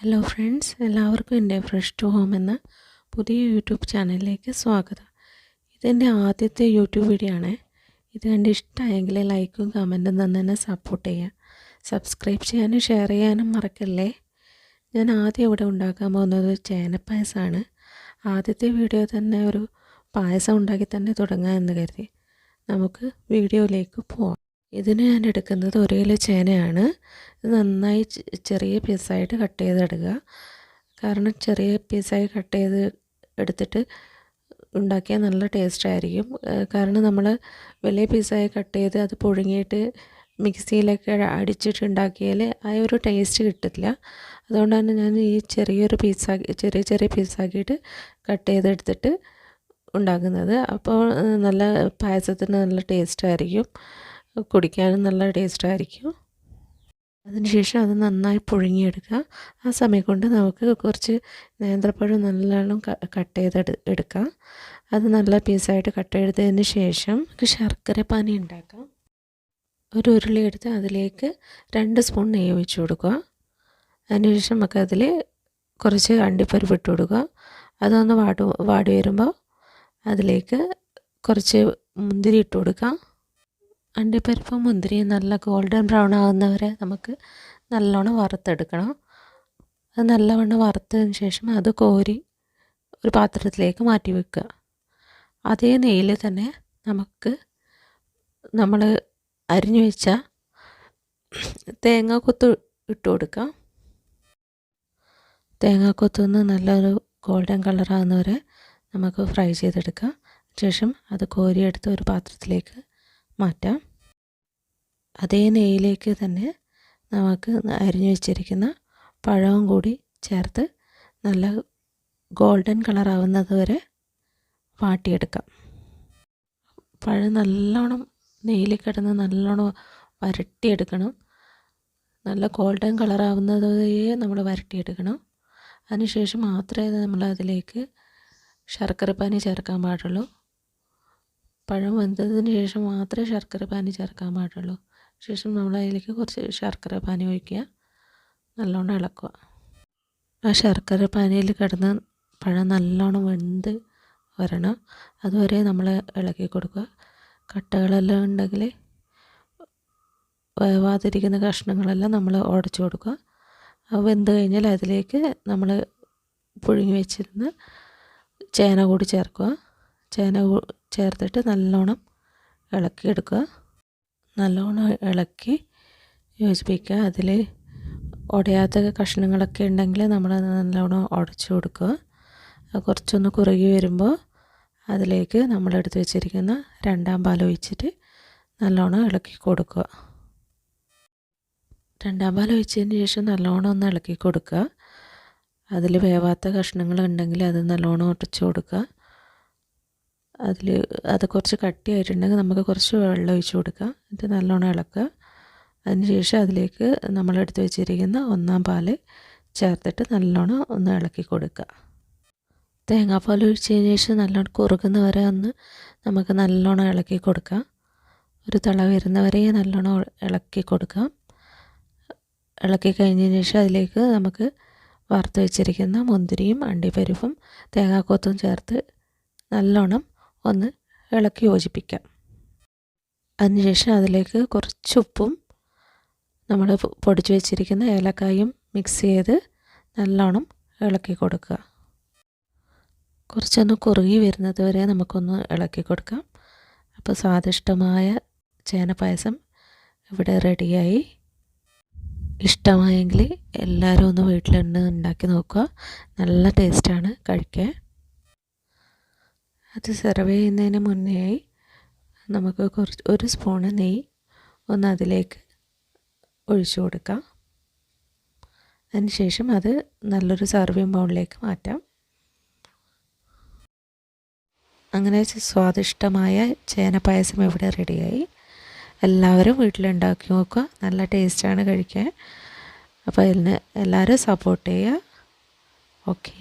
Hello friends, എല്ലാവർക്കും എൻ്റെ fresh to home എന്ന പുതിയ യൂട്യൂബ് ചാനലിലേക്ക് സ്വാഗതം. ഇതെൻ്റെ ആദ്യത്തെ യൂട്യൂബ് വീഡിയോ ആണ്. ഇത് കണ്ട് ഇഷ്ടമായെങ്കിൽ ലൈക്കും കമൻറ്റും തന്നെ സപ്പോർട്ട് ചെയ്യുക. സബ്സ്ക്രൈബ് ചെയ്യാനും ഷെയർ ചെയ്യാനും മറക്കല്ലേ. ഞാൻ ആദ്യം ഇവിടെ ഉണ്ടാക്കാൻ പോകുന്നത് ചേനപ്പായസമാണ്. ആദ്യത്തെ വീഡിയോ തന്നെ ഒരു പായസം ഉണ്ടാക്കി തന്നെ തുടങ്ങാം എന്ന് കരുതി. നമുക്ക് വീഡിയോയിലേക്ക് പോവാം. ഇതിന് ഞാൻ എടുക്കുന്നത് 1 കിലോ ചേനയാണ്. ഇത് നന്നായി ചെറിയ പീസായിട്ട് കട്ട് ചെയ്തെടുക്കുക. കാരണം ചെറിയ പീസായി കട്ട് ചെയ്ത് എടുത്തിട്ട് ഉണ്ടാക്കിയാൽ നല്ല ടേസ്റ്റ് ആയിരിക്കും. കാരണം നമ്മൾ വലിയ പീസായി കട്ട് ചെയ്ത് അത് പുഴുങ്ങിയിട്ട് മിക്സിയിലൊക്കെ അടിച്ചിട്ട് ഉണ്ടാക്കിയാൽ ആ ഒരു ടേസ്റ്റ് കിട്ടില്ല. അതുകൊണ്ടാണ് ഞാൻ ഈ ചെറിയ പീസാക്കിയിട്ട് കട്ട് ചെയ്തെടുത്തിട്ട് ഉണ്ടാക്കുന്നത്. അപ്പോൾ നല്ല പായസത്തിന് നല്ല ടേസ്റ്റ് ആയിരിക്കും, കുടിക്കാനും നല്ല ടേസ്റ്റ് ആയിരിക്കും. അതിനുശേഷം അത് നന്നായി പുഴുങ്ങിയെടുക്കുക. ആ സമയം കൊണ്ട് നമുക്ക് കുറച്ച് നേന്ത്രപ്പഴം നല്ലോണം കട്ട് ചെയ്ത് എടുക്കാം. അത് നല്ല പീസായിട്ട് കട്ട് ചെയ്തതിന് ശേഷം ശർക്കര പാനി ഉണ്ടാക്കാം. ഒരു ഉരുളി എടുത്ത് അതിലേക്ക് 2 സ്പൂൺ നെയ്യ് ഒഴിച്ച് കൊടുക്കുക. അതിനുശേഷം നമുക്ക് അതിൽ കുറച്ച് അണ്ടിപ്പരിപ്പ് ഇട്ട് കൊടുക്കുക. അതൊന്ന് വാടി വരുമ്പോൾ അതിലേക്ക് കുറച്ച് മുന്തിരി ഇട്ട് കൊടുക്കാം. അണ്ടിപ്പരിപ്പും മുന്തിരിയും നല്ല ഗോൾഡൻ ബ്രൗൺ ആകുന്നവരെ നമുക്ക് നല്ലോണം വറുത്തെടുക്കണം. അത് നല്ലവണ്ണം വറുത്തതിന് ശേഷം അത് കോരി ഒരു പാത്രത്തിലേക്ക് മാറ്റി വെക്കുക. അതേ നെയ്യിൽ തന്നെ നമുക്ക് നമ്മൾ അരിഞ്ഞു വെച്ച തേങ്ങാക്കൊത്ത് ഇട്ട് കൊടുക്കാം. തേങ്ങാക്കൊത്തൊന്ന് നല്ലൊരു ഗോൾഡൻ കളറാകുന്നവരെ നമുക്ക് ഫ്രൈ ചെയ്തെടുക്കാം. ശേഷം അത് കോരിയെടുത്ത് ഒരു പാത്രത്തിലേക്ക് മാറ്റാം. അതേ നെയ്യിലേക്ക് തന്നെ നമുക്ക് അരിഞ്ഞു വെച്ചിരിക്കുന്ന പഴവും കൂടി ചേർത്ത് നല്ല ഗോൾഡൻ കളറാവുന്നത് വരെ വാട്ടിയെടുക്കാം. പഴം നല്ലോണം നെയ്യിൽ കിടന്ന് നല്ലോണം വരട്ടിയെടുക്കണം. നല്ല ഗോൾഡൻ കളറാവുന്നത് വരെ നമ്മൾ വരട്ടിയെടുക്കണം. അതിനുശേഷം മാത്രമേ നമ്മൾ അതിലേക്ക് ശർക്കരപ്പാനി ചേർക്കാൻ പാടുള്ളൂ. പഴം വെന്തതിന് ശേഷം മാത്രമേ ശർക്കര പാനി ചേർക്കാൻ പാടുള്ളൂ. ശേഷം നമ്മൾ അതിലേക്ക് കുറച്ച് ശർക്കര പാനി ഒഴിക്കുക, നല്ലോണം ഇളക്കുക. ആ ശർക്കര പാനിയിൽ കിടന്ന് പഴം നല്ലോണം വെന്ത് വരണം. അതുവരെ നമ്മൾ ഇളക്കി കൊടുക്കുക. കട്ടകളെല്ലാം ഉണ്ടെങ്കിൽ വേവാതിരിക്കുന്ന കഷ്ണങ്ങളെല്ലാം നമ്മൾ ഉടച്ചു കൊടുക്കുക. അത് വെന്ത് കഴിഞ്ഞാൽ അതിലേക്ക് നമ്മൾ പുഴുങ്ങി വെച്ചിരുന്ന ചേന കൂടി ചേർക്കുക. ചേന ചേർത്തിട്ട് നല്ലോണം ഇളക്കിയെടുക്കുക. നല്ലോണം ഇളക്കി യോജിപ്പിക്കുക. അതിൽ ഉടയാത്ത കഷ്ണങ്ങളൊക്കെ ഉണ്ടെങ്കിൽ നമ്മൾ നല്ലോണം ഉടച്ചു കൊടുക്കുക. കുറച്ചൊന്ന് കുറുകി വരുമ്പോൾ അതിലേക്ക് നമ്മളെടുത്ത് വെച്ചിരിക്കുന്ന 2ാം പാൽ ഒഴിച്ചിട്ട് നല്ലോണം ഇളക്കി കൊടുക്കുക. 2ാം പാൽ ഒഴിച്ചതിന് ശേഷം നല്ലോണം ഒന്ന് ഇളക്കി കൊടുക്കുക. അതിൽ വേവാത്ത കഷ്ണങ്ങളുണ്ടെങ്കിൽ അത് നല്ലോണം ഉടച്ചു കൊടുക്കുക. അത് കുറച്ച് കട്ടിയായിട്ടുണ്ടെങ്കിൽ നമുക്ക് കുറച്ച് വെള്ളം ഒഴിച്ച് കൊടുക്കുക. എന്നിട്ട് നല്ലോണം ഇളക്കുക. അതിനുശേഷം അതിലേക്ക് നമ്മളെടുത്ത് വെച്ചിരിക്കുന്ന 1ാം പാൽ ചേർത്തിട്ട് നല്ലോണം ഒന്ന് ഇളക്കി കൊടുക്കുക. തേങ്ങാപ്പാൽ ഒഴിച്ചതിന് ശേഷം നല്ലോണം കുറുകുന്ന വരെ നമുക്ക് നല്ലോണം ഇളക്കി കൊടുക്കാം. ഒരു തിള വരുന്നവരെ നല്ലോണം ഇളക്കി കൊടുക്കാം. ഇളക്കി കഴിഞ്ഞതിന് ശേഷം അതിലേക്ക് നമുക്ക് വറുത്ത് വെച്ചിരിക്കുന്ന മുന്തിരിയും അണ്ടിപ്പരിപ്പും തേങ്ങാക്കൊത്തും ചേർത്ത് നല്ലോണം ഒന്ന് ഇളക്കി യോജിപ്പിക്കാം. അതിനുശേഷം അതിലേക്ക് കുറച്ച് ഉപ്പും നമ്മൾ പൊടിച്ച് വെച്ചിരിക്കുന്ന ഏലക്കായും മിക്സ് ചെയ്ത് നല്ലോണം ഇളക്കി കൊടുക്കുക. കുറച്ചൊന്ന് കുറുകി വരുന്നത് വരെ നമുക്കൊന്ന് ഇളക്കി കൊടുക്കാം. അപ്പോൾ സ്വാദിഷ്ടമായ ചേനപ്പായസം ഇവിടെ റെഡിയായി. ഇഷ്ടമായെങ്കിൽ എല്ലാവരും ഒന്ന് വീട്ടിലുണ്ടാക്കി നോക്കുക. നല്ല ടേസ്റ്റാണ് കഴിക്കാൻ. അത് സെർവ് ചെയ്യുന്നതിന് മുന്നേയായി നമുക്ക് ഒരു സ്പൂണ് നെയ്യ് ഒന്ന് അതിലേക്ക് ഒഴിച്ചു കൊടുക്കാം. അതിനുശേഷം അത് നല്ലൊരു സർവിങ് ബൗളിലേക്ക് മാറ്റാം. അങ്ങനെ സ്വാദിഷ്ടമായ ചേനപ്പായസം ഇവിടെ റെഡിയായി. എല്ലാവരും വീട്ടിലുണ്ടാക്കി നോക്കുക. നല്ല ടേസ്റ്റാണ് കഴിക്കാൻ. അപ്പോൾ ഇതിന് എല്ലാവരും സപ്പോർട്ട് ചെയ്യുക. ഓക്കെ.